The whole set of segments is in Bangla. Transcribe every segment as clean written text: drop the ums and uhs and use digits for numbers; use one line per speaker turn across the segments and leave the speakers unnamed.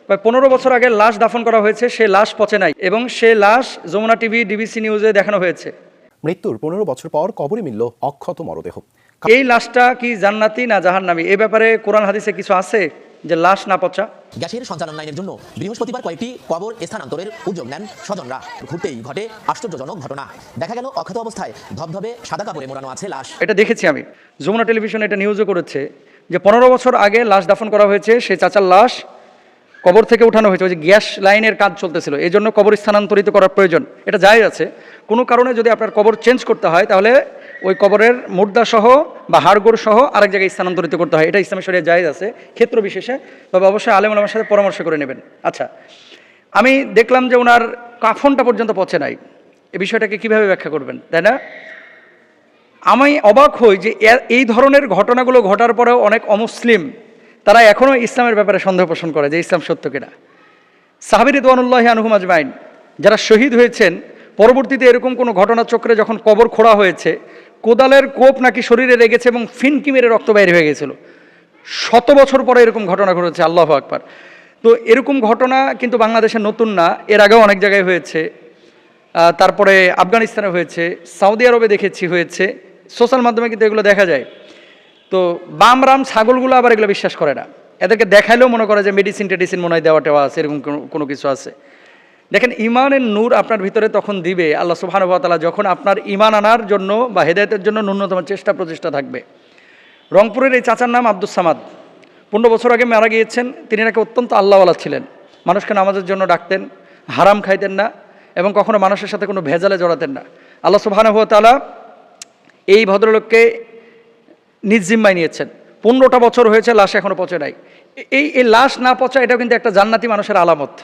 প্রায় 15 বছর আগে লাশ দাফন করা হয়েছে, সে লাশ পচে নাই এবং সে লাশ যমুনা টিভি, ডিবিসি নিউজে দেখানো হয়েছে।
মৃত্যুর 15 বছর পর কবরে মিলল অক্ষত মরদেহ।
এই লাশটা কি জান্নাতি না জাহান্নামী, এ ব্যাপারে কোরআন হাদিসে কিছু আছে যে লাশ না পচা?
গ্যাসের সঞ্চালনায়নের জন্য বৃহস্পতিবার কয়েকটি কবর স্থানান্তরের উদ্যোগ নেন স্বজনরা। ঘুরতেই ঘটে আশ্চর্যজনক ঘটনা। দেখা গেল অক্ষত অবস্থায় ধবধবে সাদা কাপড়ে মোড়ানো আছে লাশ।
এটা দেখেছি আমি, যমুনা টেলিভিশনে এটা নিউজও করেছে যে 15 বছর আগে লাশ দাফন করা হয়েছে, সেই চাচার লাশ কবর থেকে উঠানো হয়েছে। ওই যে গ্যাস লাইনের কাজ চলতেছিল, এই জন্য কবর স্থানান্তরিত করার প্রয়োজন, এটা জায়েজ আছে। কোনো কারণে যদি আপনার কবর চেঞ্জ করতে হয় তাহলে ওই কবরের মুর্দা সহ বা হাড়গোড় সহ আরেক জায়গায় স্থানান্তরিত করতে হয়, এটা ইসলামের শরীয়তে জায়েজ আছে ক্ষেত্র বিশেষে, তবে অবশ্যই আলেম ওলামার সাথে পরামর্শ করে নেবেন। আচ্ছা, আমি দেখলাম যে ওনার কাফনটা পর্যন্ত পচে নাই, এই বিষয়টাকে কিভাবে ব্যাখ্যা করবেন, তাই না? আমি অবাক হই যে এই ধরনের ঘটনাগুলো ঘটার পরেও অনেক অমুসলিম তারা এখনও ইসলামের ব্যাপারে সন্দেহ পোষণ করে যে ইসলাম সত্য কিনা। সাহাবী রিদওয়ানুল্লাহি আনহুম আজমাইন যারা শহীদ হয়েছেন, পরবর্তীতে এরকম কোনো ঘটনা চক্রে যখন কবর খোঁড়া হয়েছে, কোদালের কোপ নাকি শরীরে লেগেছে এবং ফিনকি মেরে রক্ত বাইর হয়ে গেছিল। 100 বছর পরে এরকম ঘটনা ঘটেছে, আল্লাহু আকবার। তো এরকম ঘটনা কিন্তু বাংলাদেশে নতুন না, এর আগেও অনেক জায়গায় হয়েছে, তারপরে আফগানিস্তানে হয়েছে, সৌদি আরবে দেখেছি হয়েছে, সোশ্যাল মাধ্যমে কিন্তু এগুলো দেখা যায়। তো বাম রাম ছাগলগুলো আবার এগুলো বিশ্বাস করে না, এদেরকে দেখাইলেও মনে করে যে মেডিসিন টেডিসিন মনে হয় দেওয়া টেওয়া আছে, এরকম কোনো কিছু আছে। দেখেন, ইমানের নূর আপনার ভিতরে তখন দিবে আল্লাহ সুবহানাহু ওয়া তাআলা যখন আপনার ইমান আনার জন্য বা হেদায়েতের জন্য ন্যূনতম চেষ্টা প্রচেষ্টা থাকবে। রংপুরের এই চাচার নাম আব্দুস সামাদ, 15 বছর আগে মারা গিয়েছেন। তিনি নাকি অত্যন্ত আল্লাহওয়ালা ছিলেন, মানুষকে নামাজের জন্য ডাকতেন, হারাম খাইতেন না এবং কখনো মানুষের সাথে কোনো ভেজালে জড়াতেন না। আল্লাহ সুবহানাহু ওয়া তাআলা এই ভদ্রলোককে নিজ জিম্মায় নিয়েছেন। 15টা বছর হয়েছে, লাশ এখনো পচে নাই। এই লাশ না পচা এটাও কিন্তু একটা জান্নাতি মানুষের আলামত।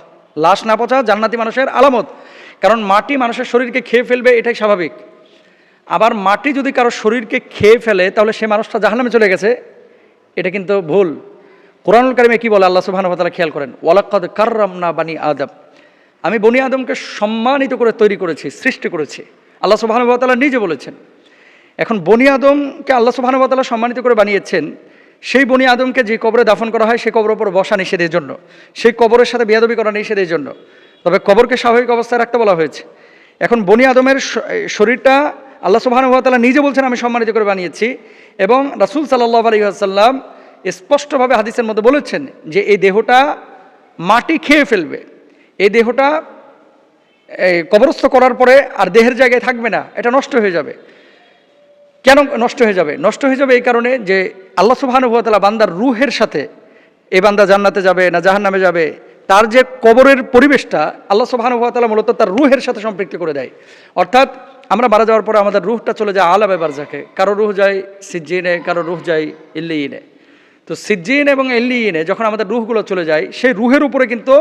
লাশ না পচা জান্নাতি মানুষের আলামত, কারণ মাটি মানুষের শরীরকে খেয়ে ফেলবে, এটাই স্বাভাবিক। আবার মাটি যদি কারো শরীরকে খেয়ে ফেলে তাহলে সে মানুষটা জাহান্নামে চলে গেছে, এটা কিন্তু ভুল। কোরআনুল কারিমে কি বলে আল্লাহ সুবহানাহু ওয়া তাআলা, খেয়াল করেন, ওয়ালাকাদ কাররামনা বানি আদম, আমি বনি আদমকে সম্মানিত করে তৈরি করেছি, সৃষ্টি করেছি, আল্লাহ সুবহানাহু ওয়া তাআলা নিজে বলেছেন। এখন বনি আদমকে আল্লাহ সুবহানাহু ওয়া তাআলা সম্মানিত করে বানিয়েছেন, সেই বনি আদমকে যে কবরে দাফন করা হয় সেই কবরের উপর বসা নিষেধের জন্য, সেই কবরের সাথে বেয়াদবি করা নিষেধের জন্য, তবে কবরকে স্বাভাবিক অবস্থায় রাখতে বলা হয়েছে। এখন বনি আদমের শরীরটা আল্লাহ সুবহানাহু ওয়া তাআলা নিজে বলছেন আমি সম্মানিত করে বানিয়েছি, এবং রাসূল সাল্লাল্লাহু আলাইহি ওয়াসাল্লাম স্পষ্টভাবে হাদিসের মধ্যে বলেছেন যে এই দেহটা মাটি খেয়ে ফেলবে, এই দেহটা কবরস্থ করার পরে আর দেহের জায়গায় থাকবে না, এটা নষ্ট হয়ে যাবে। কেন নষ্ট হয়ে যাবে? নষ্ট হয়ে যাবে এই কারণে যে আল্লাহ সুবহানাহু ওয়া তাআলা বান্দার রূহের সাথে, এই বান্দা জান্নাতে যাবে না জাহান্নামে যাবে, তার যে কবরের পরিবেশটা আল্লাহ সুবহানাহু ওয়া তাআলা মূলত তার রূহের সাথে সম্পৃক্ত করে দেয়। অর্থাৎ আমরা মারা যাওয়ার পরে আমাদের রূহটা চলে যায় আলামে বারজাখে, কারো রূহ যায় সিজ্জিনে, কারো রূহ যায় ইল্লিয়িনে। তো সিজ্জিন এবং ইল্লিয়িনে যখন আমাদের রূহগুলো চলে যায়, সেই রূহের উপরে কিন্তু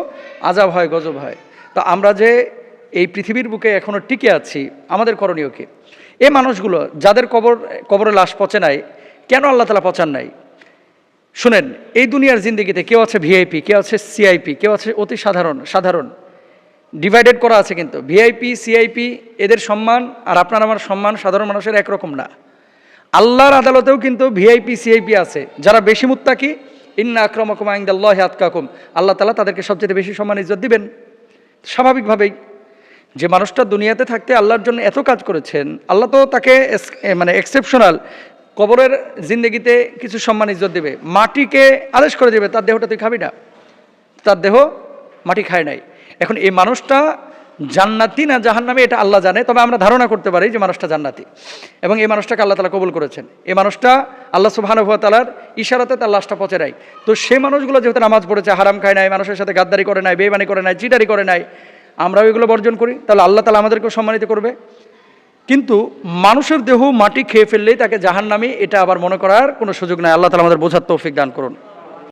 আযাব হয়, গজব হয়। তো আমরা যে এই পৃথিবীর বুকে এখনও টিকে আছি, আমাদের করণীয় কি? এই মানুষগুলো যাদের কবরে লাশ পচে নাই, কেন আল্লাহ তাআলা পচান নাই? শুনেন, এই দুনিয়ার জিন্দেগিতে কেউ আছে ভিআইপি, কেউ আছে সিআইপি, কেউ আছে অতি সাধারণ, ডিভাইডেড করা আছে। কিন্তু ভিআইপি সিআইপি এদের সম্মান আর আপনার আমার সম্মান সাধারণ মানুষের একরকম না। আল্লাহর আদালতেও কিন্তু ভিআইপি সিআইপি আছে, যারা বেশি মুত্তাকি, ইন্না আক্রামাকুম ইনদাল্লাহি আতকাকুম, আল্লাহ তাআলা তাদেরকে সবচেয়ে বেশি সম্মান ইজ্জত দিবেন। স্বাভাবিকভাবেই যে মানুষটা দুনিয়াতে থাকতে আল্লাহর জন্য এত কাজ করেছেন, আল্লাহ তো তাকে মানে এক্সেপশনাল কবরের জিন্দেগিতে কিছু সম্মান ইজ্জত দেবে। মাটিকে আদেশ করে দেবে তার দেহটা তুই খাবি না, তার দেহ মাটি খায় নাই। এখন এই মানুষটা জান্নাতি না জাহান্নামী এটা আল্লাহ জানে, তবে আমরা ধারণা করতে পারি যে মানুষটা জান্নাতি এবং এই মানুষটাকে আল্লাহ তাআলা কবুল করেছেন। এই মানুষটা আল্লাহ সুবহানাহু ওয়া তাআলার ইশারাতে তার লাশটা পচে নাই। তো সেই মানুষগুলো যেহেতু নামাজ পড়েছে, হারাম খায় নাই, মানুষের সাথে গাদ্দারি করে নাই, বেঈমানি করে নাই, চিটারি করে নাই, আমরাও এগুলো বর্জন করি, তাহলে আল্লাহ তাআলা আমাদেরকেও সম্মানিত করবে। কিন্তু মানুষের দেহ মাটি খেয়ে ফেললেই তাকে জাহান্নামী, এটা আবার মনে করার কোনো সুযোগ নাই। আল্লাহ তাআলা আমাদের বোঝার তৌফিক দান করুন।